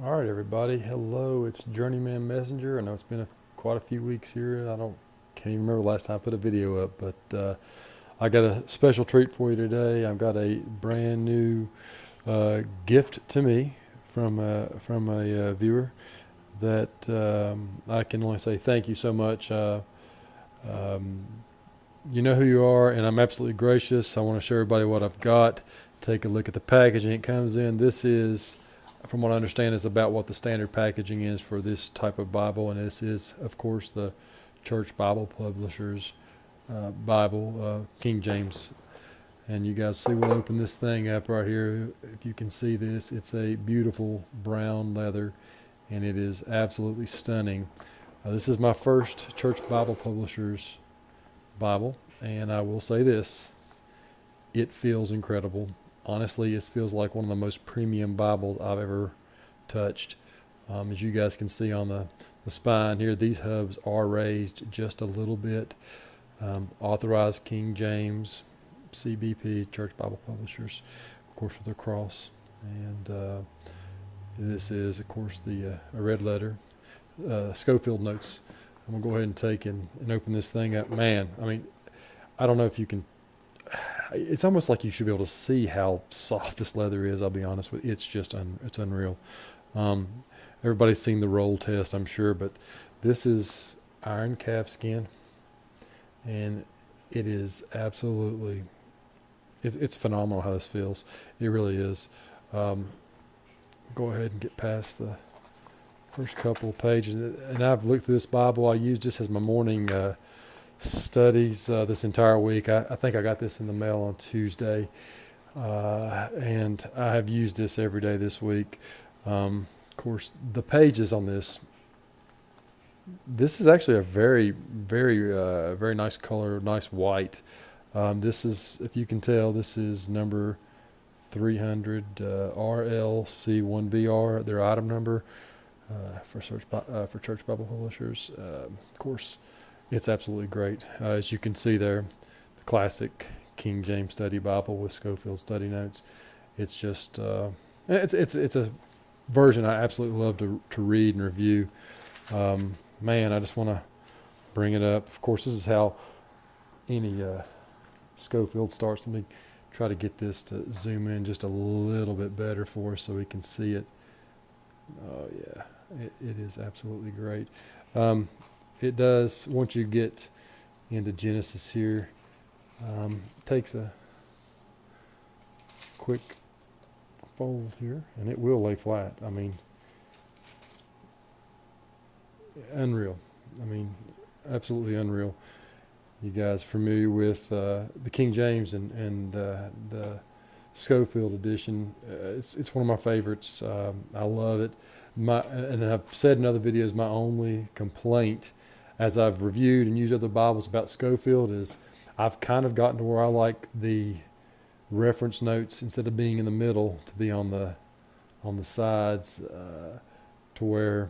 All right, everybody. Hello, it's Journeyman Messenger. I know it's been quite a few weeks here. Can't even remember the last time I put a video up, but I got a special treat for you today. I've got a brand new gift to me from a viewer that I can only say thank you so much. Um, you know who you are, and I'm absolutely gracious. I want to show everybody what I've got. Take a look at the packaging it comes in. This is, from what I understand, is about what the standard packaging is for this type of Bible, and this is, of course, the Church Bible Publishers Bible, King James. And you guys see, we'll open this thing up right here. If you can see this, it's a beautiful brown leather, and it is absolutely stunning. This is my first Church Bible Publishers Bible, and I will say this: it feels incredible. Honestly, it feels like one of the most premium Bibles I've ever touched. As you guys can see on the spine here, these hubs are raised just a little bit. Authorized King James, CBP, Church Bible Publishers, of course, with a cross. And this is, of course, the a red letter, Schofield notes. I'm going to go ahead and take and open this thing up. Man, I mean, I don't know if you can, it's almost like you should be able to see how soft this leather is. I'll be honest with you. It's just, it's unreal. Everybody's seen the roll test, I'm sure, but this is iron calfskin, and it is absolutely, it's phenomenal how this feels. It really is. Go ahead and get past the first couple of pages. And I've looked through this Bible. I use this as my morning studies this entire week. I think I got this in the mail on Tuesday, and I have used this every day this week. Of course, the pages on this is actually a very nice color, nice white. This is, if you can tell, this is number 300 RL C1BR, their item number for Church Bible Publishers. Of course, it's absolutely great. As you can see there, the classic King James Study Bible with Schofield study notes. It's just it's a version I absolutely love to read and review. Man, I just want to bring it up. Of course, this is how any Schofield starts. Let me try to get this to zoom in just a little bit better for us so we can see it. Oh yeah, it is absolutely great. It does, once you get into Genesis here, takes a quick fold here, and it will lay flat. I mean, unreal. I mean, absolutely unreal. You guys familiar with the King James and the Schofield edition? It's one of my favorites. I love it. And I've said in other videos, my only complaint, as I've reviewed and used other Bibles about Schofield, is I've kind of gotten to where I like the reference notes, instead of being in the middle, to be on the sides, to where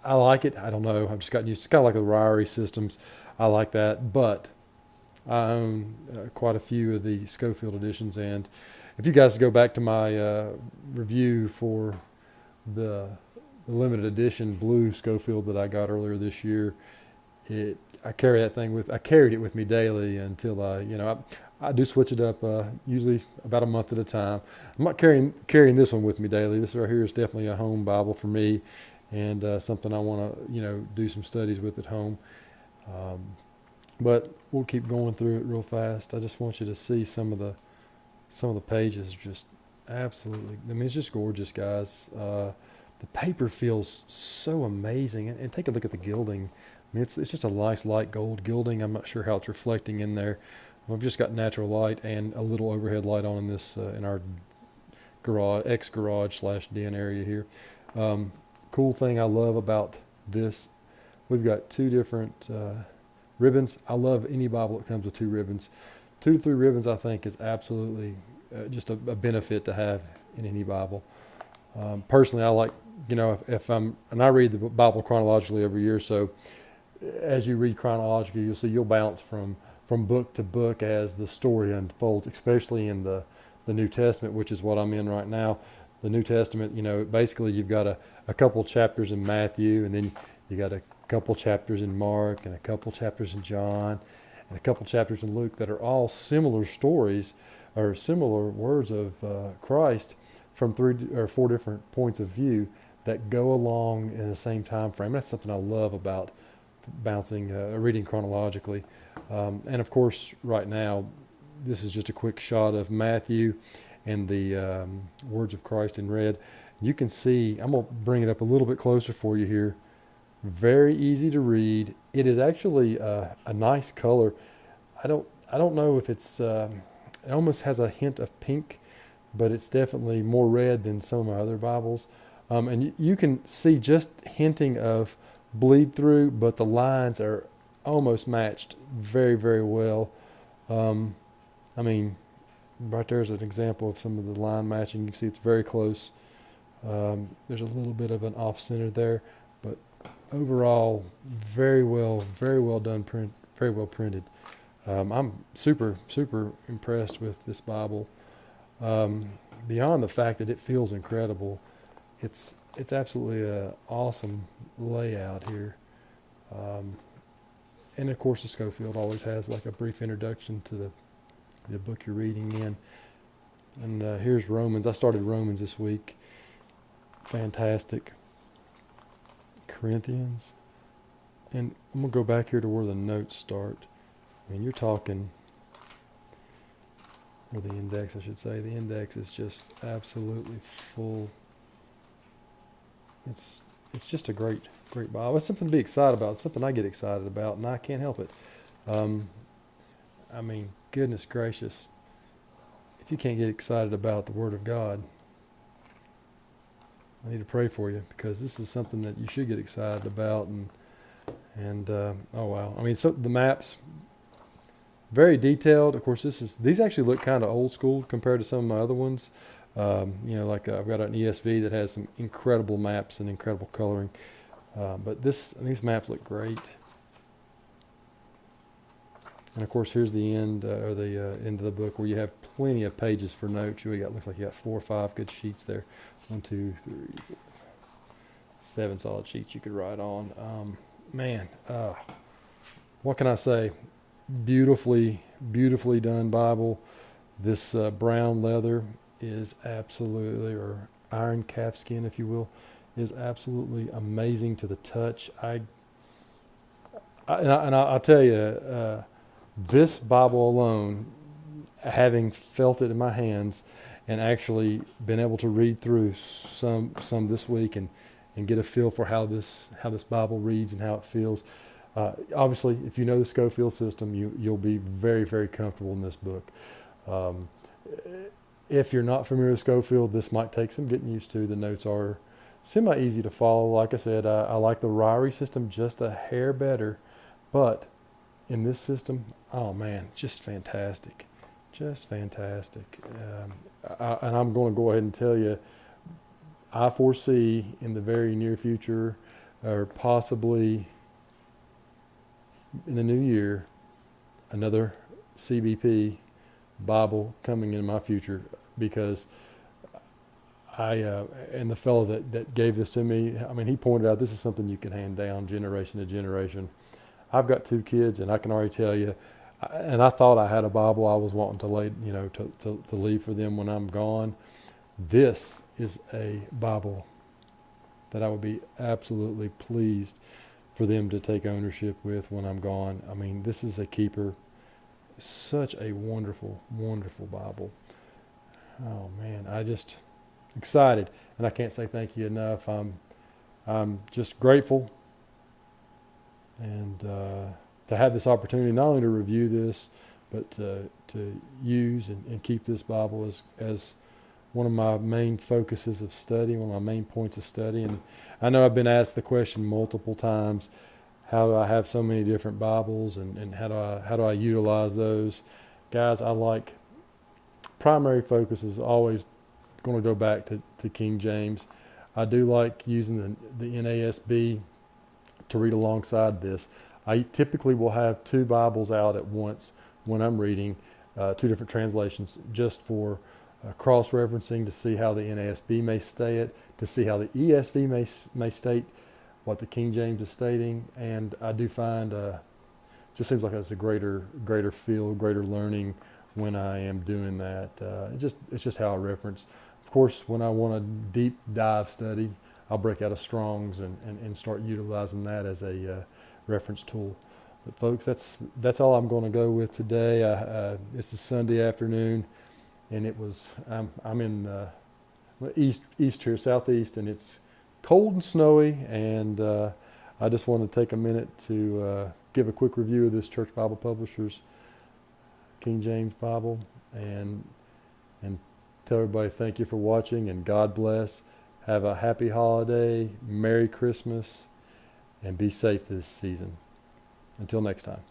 I like it. I don't know. I've just gotten used. It's kind of like the Ryrie systems. I like that, but I own quite a few of the Schofield editions, and if you guys go back to my review for the limited edition blue Schofield that I got earlier this year, I carried it with me daily until I do switch it up, usually about a month at a time. I'm not carrying this one with me daily. This right here is definitely a home Bible for me, and something I want to do some studies with at home. But we'll keep going through it real fast. I just want you to see some of the pages. Just absolutely, I mean, it's just gorgeous, guys. The paper feels so amazing, and take a look at the gilding. I mean, it's just a nice light gold gilding. I'm not sure how it's reflecting in there. We've just got natural light and a little overhead light on in this in our garage / den area here. Cool thing I love about this, we've got two different ribbons. I love any Bible that comes with two ribbons. 2 to 3 ribbons, I think, is absolutely just a benefit to have in any Bible. Personally, I like, if and I read the Bible chronologically every year, so as you read chronologically, you'll see you'll bounce from book to book as the story unfolds, especially in the New Testament, which is what I'm in right now. the New Testament, basically you've got a couple chapters in Matthew, and then you got a couple chapters in Mark, and a couple chapters in John, and a couple chapters in Luke that are all similar stories or similar words of Christ from 3 or 4 different points of view that go along in the same time frame. That's something I love about reading chronologically. And of course, right now, this is just a quick shot of Matthew and the words of Christ in red. You can see, I'm going to bring it up a little bit closer for you here. Very easy to read. It is actually a nice color. I don't know if it's, it almost has a hint of pink, but it's definitely more red than some of my other Bibles. And you can see just hinting of bleed through, but the lines are almost matched very, very well. I mean, right there's an example of some of the line matching. You can see it's very close. There's a little bit of an off center there, but overall, very well done print, very well printed. I'm super, super impressed with this Bible. Beyond the fact that it feels incredible, it's absolutely an awesome layout here. And of course, the Schofield always has like a brief introduction to the book you're reading in. And here's Romans. I started Romans this week. Fantastic. Corinthians. And I'm going to go back here to where the notes start. I mean, you're talking, or the index, I should say. The index is just absolutely full. It's just a great Bible. It's something to be excited about. It's something I get excited about, and I can't help it. I mean, goodness gracious. If you can't get excited about the Word of God, I need to pray for you, because this is something that you should get excited about. And oh wow. I mean, so the maps, very detailed. Of course, these actually look kind of old school compared to some of my other ones. Like I've got an ESV that has some incredible maps and incredible coloring. But these maps look great. And of course, here's the end, or the end of the book, where you have plenty of pages for notes. Looks like you got 4 or 5 good sheets there. 1, 2, 3, 4, 7 solid sheets you could write on. What can I say? Beautifully done Bible. This brown leather is absolutely, or iron calfskin, if you will, is absolutely amazing to the touch. I'll tell you, this Bible alone, having felt it in my hands and actually been able to read through some this week and get a feel for how this Bible reads and how it feels. Obviously, if you know the Schofield system, you'll be very, very comfortable in this book. If you're not familiar with Schofield, this might take some getting used to. The notes are semi-easy to follow. Like I said, I like the Ryrie system just a hair better, but in this system, oh man, just fantastic. Just fantastic. And I'm going to go ahead and tell you, I foresee in the very near future, or possibly in the new year, another CBP Bible coming in my future, because and the fellow that gave this to me, I mean, he pointed out this is something you can hand down generation to generation. I've got 2 kids, and I can already tell you, and I thought I had a Bible I was wanting to leave for them when I'm gone. This is a Bible that I would be absolutely pleased for them to take ownership with when I'm gone. I mean, this is a keeper. Such a wonderful, wonderful Bible. Oh man, I just excited, and I can't say thank you enough. I'm just grateful, and to have this opportunity not only to review this, but to use and keep this Bible as one of my main focuses of study, one of my main points of study. And I know I've been asked the question multiple times, how do I have so many different Bibles, and how do I utilize those? Guys, I like, primary focus is always going to go back to King James. I do like using the NASB to read alongside this. I typically will have 2 Bibles out at once when I'm reading, 2 different translations, just for cross-referencing to see how the NASB may state it, to see how the ESV may state what the King James is stating, and I do find just seems like it's a greater feel, greater learning when I am doing that. It's just how I reference. Of course, when I want a deep dive study, I'll break out of Strong's and start utilizing that as a reference tool. But folks, that's all I'm going to go with today. It's a Sunday afternoon, and I'm in east here, southeast, and it's cold and snowy, and I just want to take a minute to give a quick review of this Church Bible Publishers King James Bible, and tell everybody thank you for watching, and God bless. Have a happy holiday, Merry Christmas, and be safe this season. Until next time.